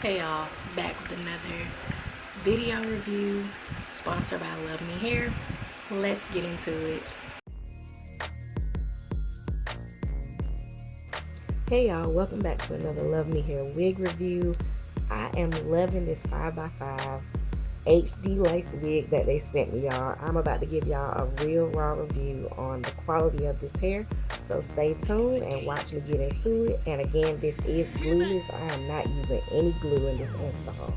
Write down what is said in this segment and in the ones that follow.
Hey y'all, back with another video review sponsored by Love Me Hair. Let's get into it. Hey y'all, welcome back to another Love Me Hair wig review. I am loving this 5x5 HD lace wig that they sent me, y'all. I'm about to give y'all a real raw review on the quality of this hair. So stay tuned and watch me get into it. And again, this is glueless. I am not using any glue in this install.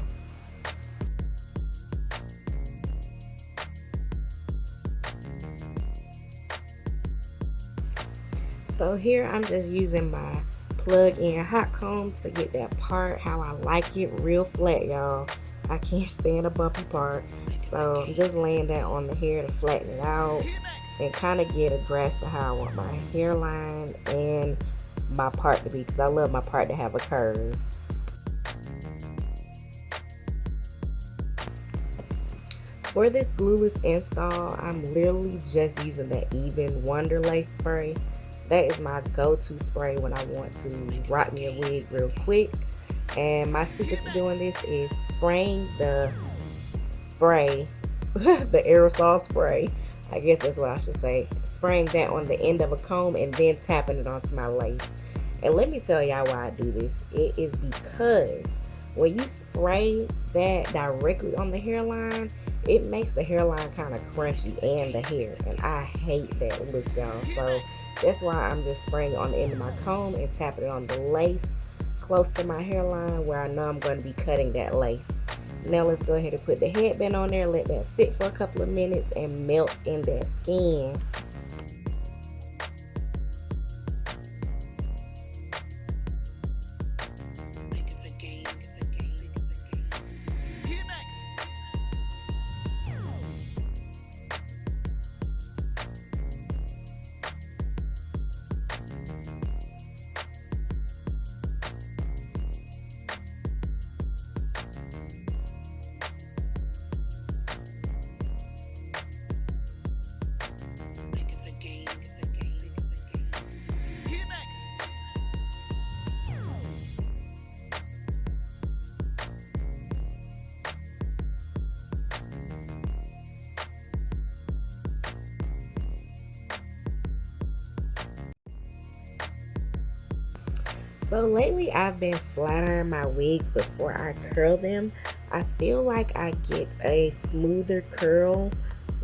So here I'm just using my plug-in hot comb to get that part how I like it, real flat, y'all. I can't stand a bumpy part. So I'm just laying that on the hair to flatten it out and kind of get a grasp of how I want my hairline and my part to be, because I love my part to have a curve. For this glueless install, I'm literally just using the Even Wonder Lace spray. That is my go-to spray when I want to rock me a wig real quick. And my secret to doing this is spraying the spray, the aerosol spray, I guess that's what I should say, spraying that on the end of a comb and then tapping it onto my lace. And let me tell y'all why I do this. It is because when you spray that directly on the hairline, it makes the hairline kind of crunchy and the hair, and I hate that look, y'all. So that's why I'm just spraying it on the end of my comb and tapping it on the lace close to my hairline where I know I'm going to be cutting that lace. Now let's go ahead and put the headband on there, let that sit for a couple of minutes and melt in that skin. So lately I've been flat ironing my wigs before I curl them. I feel like I get a smoother curl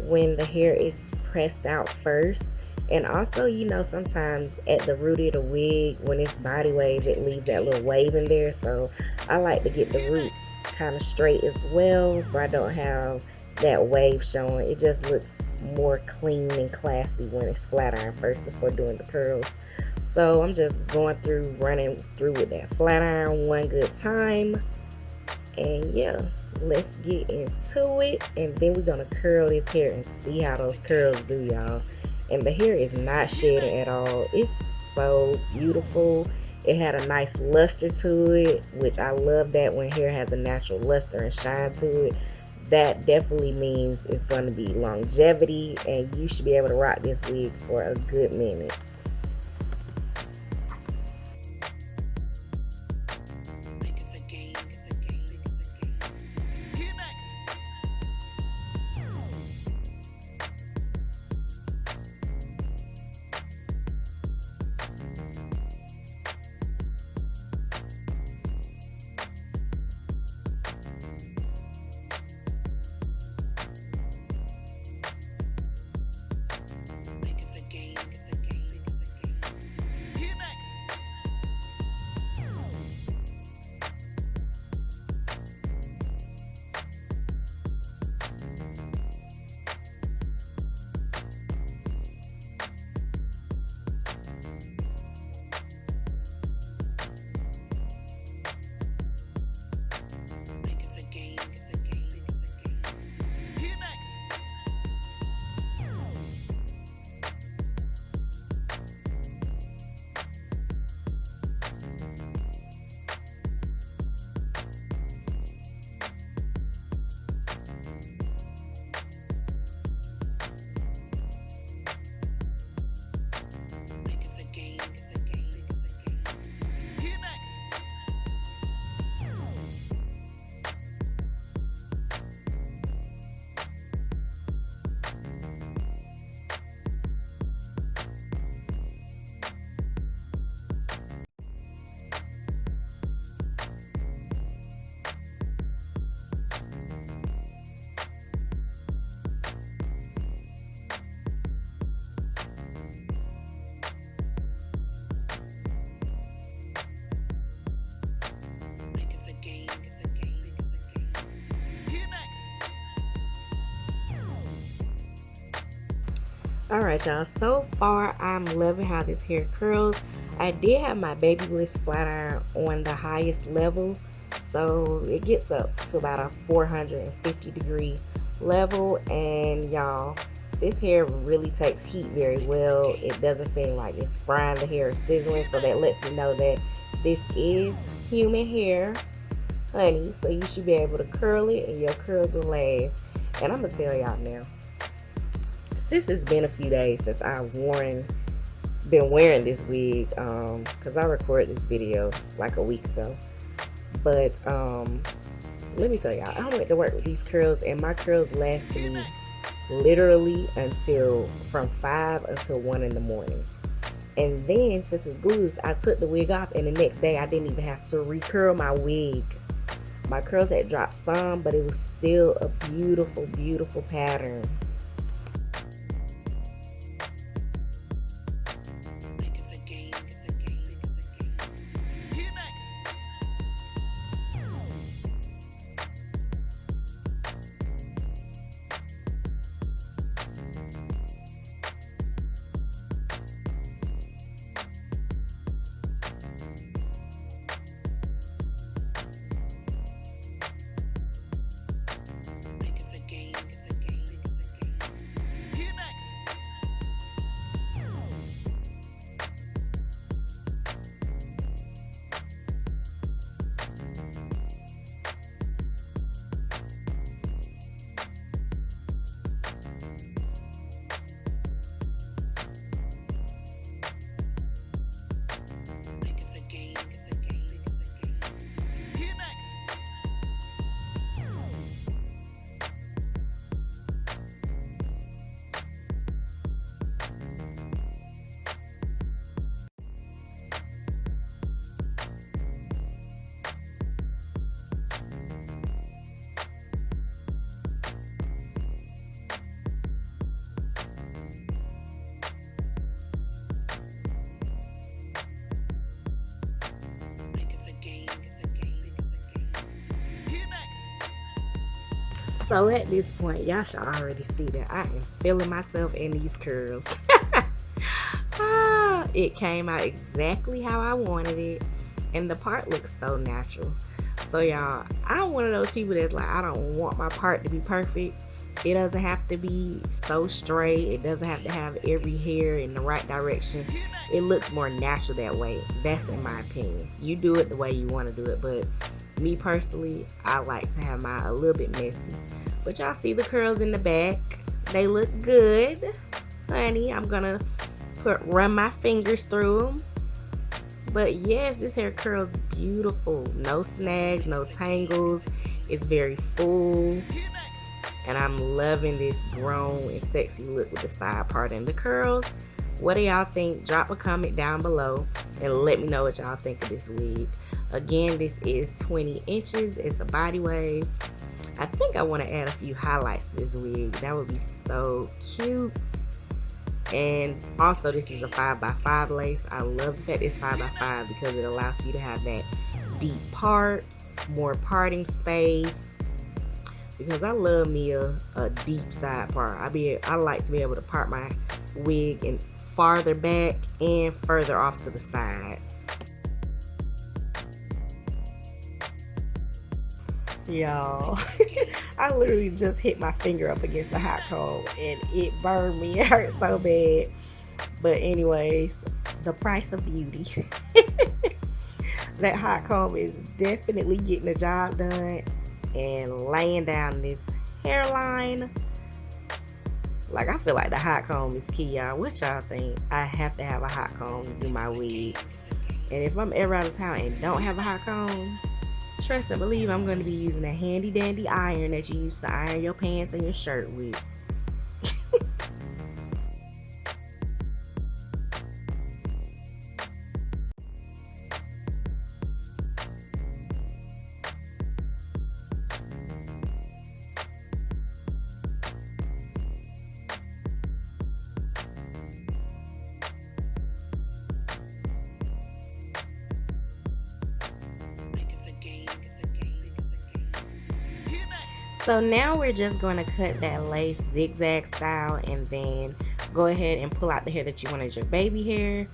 when the hair is pressed out first. And also, you know, sometimes at the root of the wig, when it's body wave, it leaves that little wave in there. So I like to get the roots kind of straight as well, so I don't have that wave showing. It just looks more clean and classy when it's flat iron first before doing the curls. So I'm just going through, running through with that flat iron one good time. And yeah, let's get into it. And then we're gonna curl this hair and see how those curls do, y'all. And the hair is not shedding at all. It's so beautiful. It had a nice luster to it, which I love that when hair has a natural luster and shine to it. That definitely means it's going to be longevity, and you should be able to rock this wig for a good minute. Alright y'all, so far I'm loving how this hair curls. I did have my baby bliss flat iron on the highest level, so it gets up to about a 450-degree level, and y'all, this hair really takes heat very well. It doesn't seem like it's frying the hair or sizzling, so that lets me know that this is human hair, honey, so you should be able to curl it and your curls will last. And I'm gonna tell y'all now, since it's been a few days since I've been wearing this wig, because I recorded this video like a week ago, but let me tell y'all, I went to work with these curls and my curls lasted me literally until from 5 until 1 in the morning. And then since it's glueless, I took the wig off and the next day I didn't even have to recurl my wig. My curls had dropped some, but it was still a beautiful, beautiful pattern. So at this point, y'all should already see that I am feeling myself in these curls. It came out exactly how I wanted it, and the part looks so natural. So y'all, I'm one of those people that's like, I don't want my part to be perfect. It doesn't have to be so straight. It doesn't have to have every hair in the right direction. It looks more natural that way. That's in my opinion. You do it the way you want to do it, but me personally, I like to have mine a little bit messy. But y'all see the curls in the back. They look good. Honey, I'm gonna run my fingers through them. But yes, this hair curls beautiful. No snags, no tangles. It's very full. And I'm loving this grown and sexy look with the side part and the curls. What do y'all think? Drop a comment down below and let me know what y'all think of this wig. Again, this is 20 inches. It's a body wave. I think I want to add a few highlights to this wig. That would be so cute. And also, this is a 5x5 lace. I love the fact it's 5x5 because it allows you to have that deep part, more parting space. Because I love me a deep side part. I like to be able to part my wig and farther back and further off to the side. Y'all, I literally just hit my finger up against the hot comb and it burned me. It hurt so bad. But anyways, the price of beauty. That hot comb is definitely getting the job done and laying down this hairline. Like, I feel like the hot comb is key, y'all. What y'all think? I have to have a hot comb to do my wig. And if I'm ever out of town and don't have a hot comb, trust and believe I'm going to be using a handy dandy iron that you use to iron your pants and your shirt with. So now we're just going to cut that lace zigzag style, and then go ahead and pull out the hair that you want as your baby hair.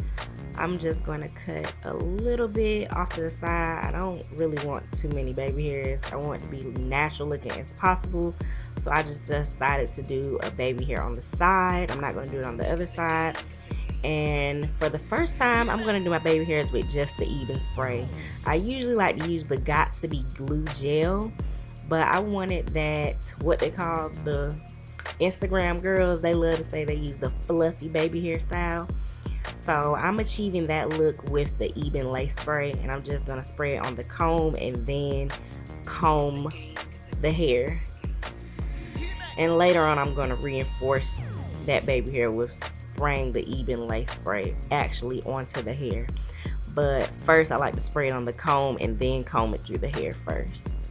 I'm just going to cut a little bit off to the side. I don't really want too many baby hairs. I want it to be natural looking as possible. So I just decided to do a baby hair on the side. I'm not going to do it on the other side. And for the first time, I'm going to do my baby hairs with just the Eben spray. I usually like to use the Got To Be glue gel, but I wanted that, what they call the Instagram girls, they love to say they use the fluffy baby hairstyle. So I'm achieving that look with the Eben lace spray, and I'm just going to spray it on the comb and then comb the hair. And later on, I'm going to reinforce that baby hair with spraying the Eben lace spray actually onto the hair. But first, I like to spray it on the comb and then comb it through the hair first.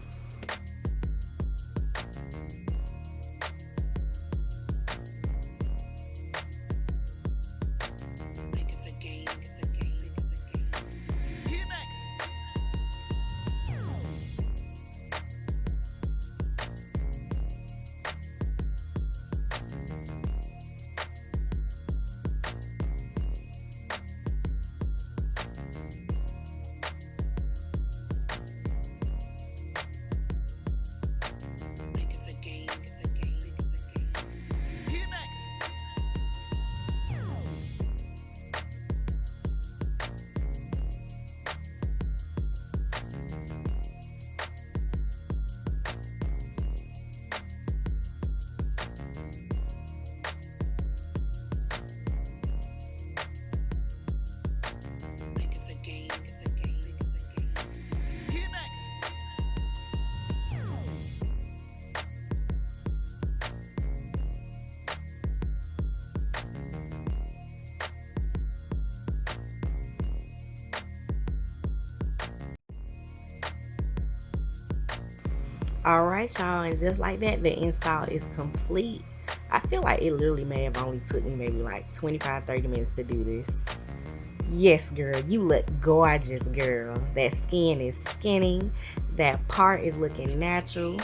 Alright y'all, and just like that, the install is complete. I feel like it literally may have only took me maybe like 25-30 minutes to do this. Yes girl, you look gorgeous girl. That skin is skinny. That part is looking natural.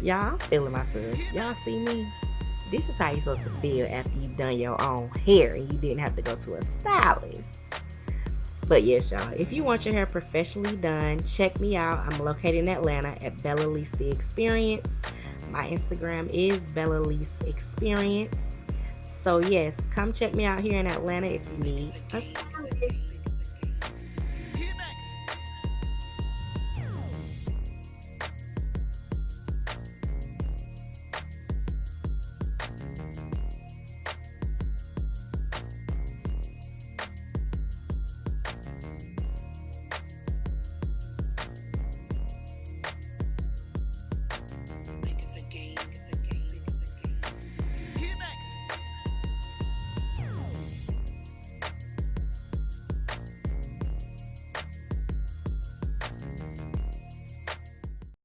Y'all, I'm feeling myself. Y'all see me? This is how you're supposed to feel after you've done your own hair and you didn't have to go to a stylist. But yes, y'all, if you want your hair professionally done, check me out. I'm located in Atlanta at Bella Lise The Experience. My Instagram is Bella Lise Experience. So yes, come check me out here in Atlanta if you need a stylist.